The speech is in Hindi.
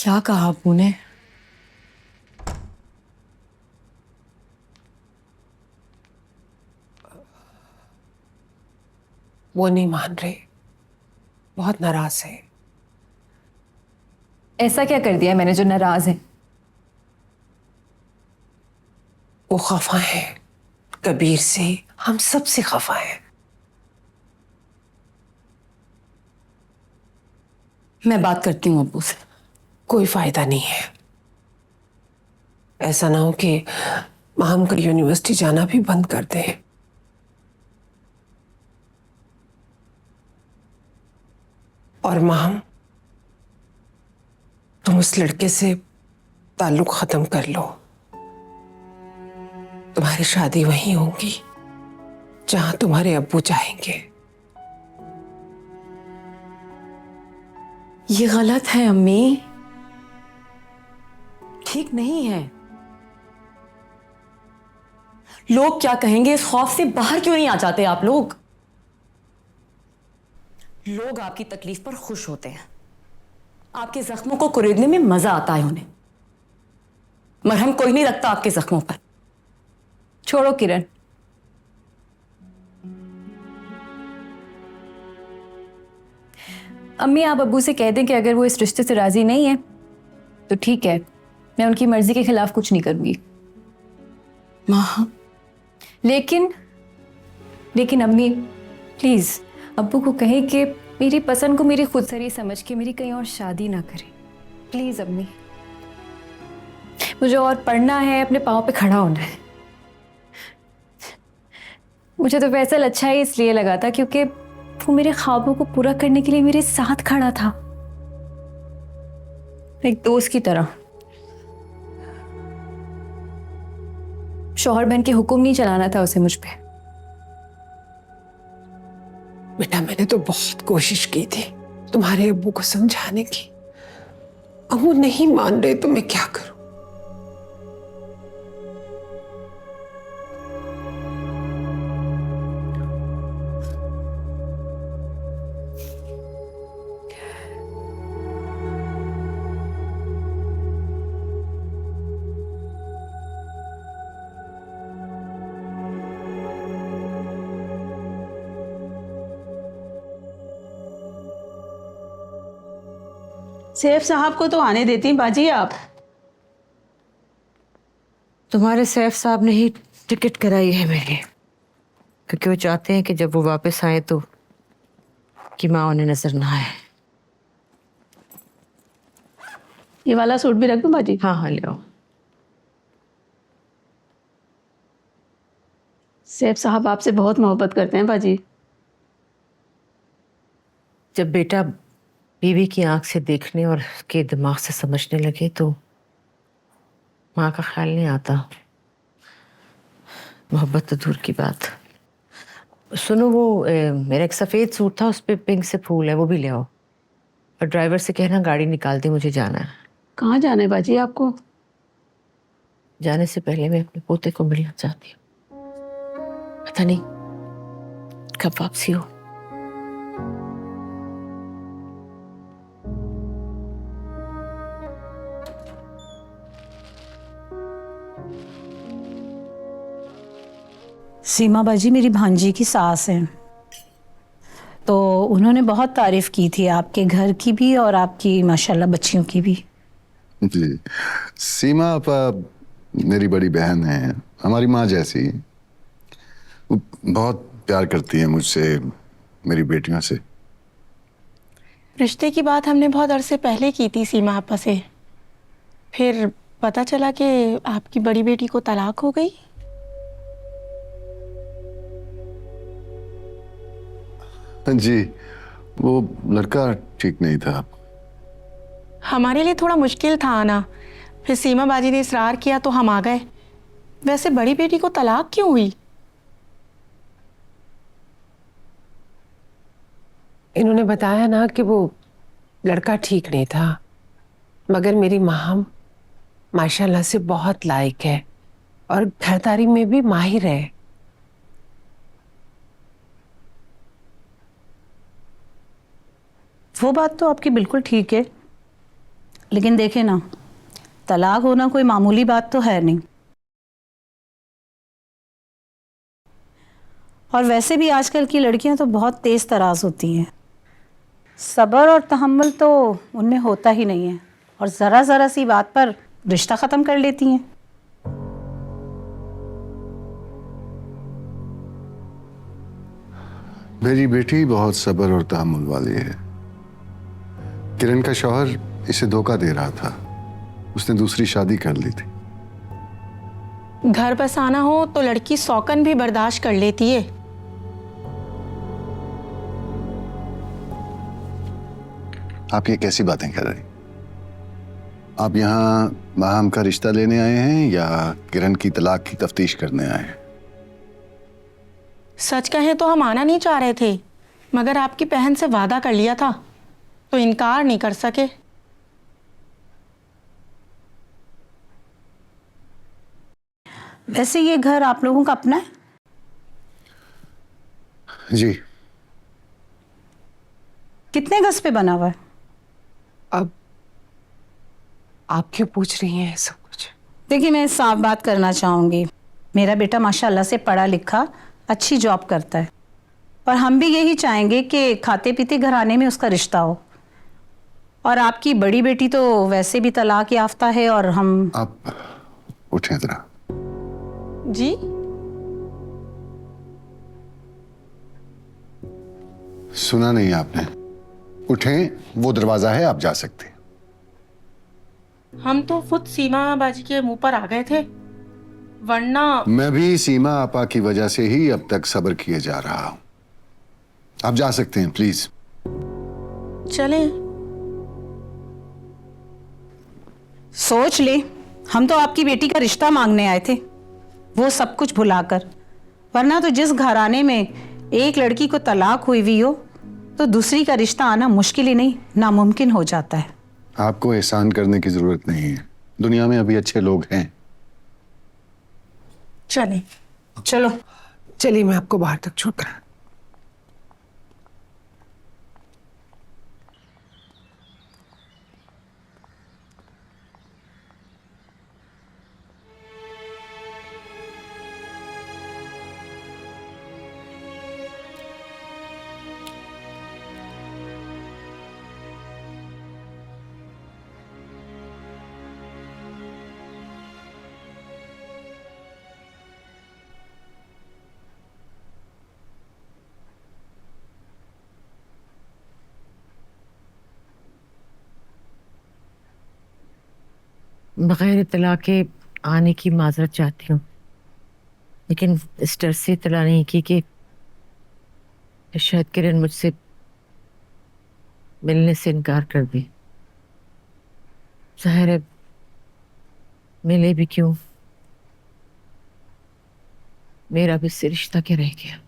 क्या कहा अब्बू ने? वो नहीं मान रहे, बहुत नाराज है। ऐसा क्या कर दिया मैंने जो नाराज है? वो खफा है, कबीर से, हम सब से खफा है। मैं बात करती हूँ अब्बू से। कोई फायदा नहीं है। ऐसा ना हो कि हम कल यूनिवर्सिटी जाना भी बंद कर दें। और माम, तुम उस लड़के से ताल्लुक खत्म कर लो। तुम्हारी शादी वहीं होगी जहां तुम्हारे अब्बू चाहेंगे। ये गलत है अम्मी, ठीक नहीं है। लोग क्या कहेंगे इस खौफ से बाहर क्यों नहीं आ जाते आप लोग? लोग आपकी तकलीफ पर खुश होते हैं, आपके जख्मों को कुरेदने में मजा आता है उन्हें। मरहम कोई नहीं रखता आपके जख्मों पर। छोड़ो किरण, अम्मी आप अब्बू से कह दें कि अगर वो इस रिश्ते से राजी नहीं है तो ठीक है, मैं उनकी मर्जी के खिलाफ कुछ नहीं करूंगी। माँ, लेकिन लेकिन अम्मी प्लीज अब्बू को कहें कि मेरी पसंद को मेरी खुदसरी समझ के मेरी कहीं और शादी ना करें। प्लीज अम्मी, मुझे और पढ़ना है, अपने पाँव पे खड़ा होना है। मुझे तो फैसल अच्छा ही इसलिए लगा था क्योंकि वो मेरे ख्वाबों को पूरा करने के लिए मेरे साथ खड़ा था, एक दोस्त की तरह। शौहर बन के हुक्म नहीं चलाना था उसे मुझ पे। बेटा, मैंने तो बहुत कोशिश की थी तुम्हारे अब्बू को समझाने की। अब वो नहीं मान रहे तो मैं क्या करूं? सैफ साहब को तो आने देती बाजी आप। तुम्हारे सैफ साहब ने ही टिकट कराई है मेरी, क्योंकि वो चाहते हैं कि जब वो वापस आए तो कि माँ उन्हें नजर ना आए। ये वाला सूट भी रख दूं बाजी? हाँ हाँ, ले आओ। सैफ साहब आपसे बहुत मोहब्बत करते हैं बाजी। जब बेटा बीवी की आंख से देखने और उसके दिमाग से समझने लगे तो माँ का ख्याल नहीं आता। मोहब्बत तो दूर की बात। सुनो, वो मेरा एक सफेद सूट था, उस पे पिंक से फूल है, वो भी ले आओ। और ड्राइवर से कहना गाड़ी निकाल दे, मुझे जाना है। कहाँ जाना है बाजी आपको? जाने से पहले मैं अपने पोते को मिलना चाहती हूँ। पता नहीं कब वापसी हो। सीमा बाजी मेरी भांजी की सास हैं, तो उन्होंने बहुत तारीफ की थी आपके घर की भी और आपकी माशाल्लाह बच्चियों की भी। जी, सीमा आपा मेरी बड़ी बहन है, हमारी माँ जैसी। वो बहुत प्यार करती है मुझसे, मेरी बेटियों से। रिश्ते की बात हमने बहुत अरसे पहले की थी सीमा आपा से, फिर पता चला कि आपकी बड़ी बेटी को तलाक हो गई। जी, वो लड़का ठीक नहीं था। हमारे लिए थोड़ा मुश्किल था आना, फिर सीमा बाजी ने इसरार किया तो हम आ गए। वैसे बड़ी बेटी को तलाक क्यों हुई? इन्होंने बताया ना कि वो लड़का ठीक नहीं था, मगर मेरी माँ माशाल्लाह से बहुत लायक है और घरदारी में भी माहिर है। वो बात तो आपकी बिल्कुल ठीक है, लेकिन देखे ना, तलाक होना कोई मामूली बात तो है नहीं। और वैसे भी आजकल की लड़कियां तो बहुत तेज तराज होती हैं। सब्र और तहम्मुल तो उनमें होता ही नहीं है, और ज़रा ज़रा सी बात पर रिश्ता ख़त्म कर लेती हैं। मेरी बेटी बहुत सब्र और तहम्मुल वाली है। किरण का शौहर इसे धोखा दे रहा था, उसने दूसरी शादी कर ली थी। घर बसाना हो तो लड़की सौकन भी बर्दाश्त कर लेती है। आप ये कैसी बातें कर रही? आप यहाँ माहम का रिश्ता लेने आए हैं या किरण की तलाक की तफ्तीश करने आए हैं? सच कहें तो हम आना नहीं चाह रहे थे, मगर आपकी बहन से वादा कर लिया था तो इनकार नहीं कर सके। वैसे ये घर आप लोगों का अपना है? जी। कितने गज पे बना हुआ है? अब आप क्यों पूछ रही हैं सब कुछ? देखिए, मैं साफ बात करना चाहूँगी। मेरा बेटा माशाल्लाह से पढ़ा लिखा, अच्छी जॉब करता है, और हम भी यही चाहेंगे कि खाते पीते घराने में उसका रिश्ता हो। और आपकी बड़ी बेटी तो वैसे भी तलाक याफ्ता है, और हम... आप उठें जरा। जी? सुना नहीं आपने? उठें, वो दरवाजा है, आप जा सकते हैं। हम तो खुद सीमा बाजी के मुंह पर आ गए थे, वरना... मैं भी सीमा आपा की वजह से ही अब तक सब्र किए जा रहा हूं। आप जा सकते हैं, प्लीज। चले। सोच ले, हम तो आपकी बेटी का रिश्ता मांगने आए थे, वो सब कुछ भुलाकर। वरना तो जिस घराने में एक लड़की को तलाक हुई हुई हो, तो दूसरी का रिश्ता आना मुश्किल ही नहीं, नामुमकिन हो जाता है। आपको एहसान करने की जरूरत नहीं है, दुनिया में अभी अच्छे लोग हैं। चले। चलो। चलिए, मैं आपको बाहर तक छोड़कर। बगैर इत्तला के आने की माजरत चाहती हूँ, लेकिन इस डर से इत्तला नहीं की कि शायद किरण मुझसे मिलने से इनकार कर दे। जाहिर है, मिले भी क्यों, मेरा भी इससे रिश्ता क्या रह गया।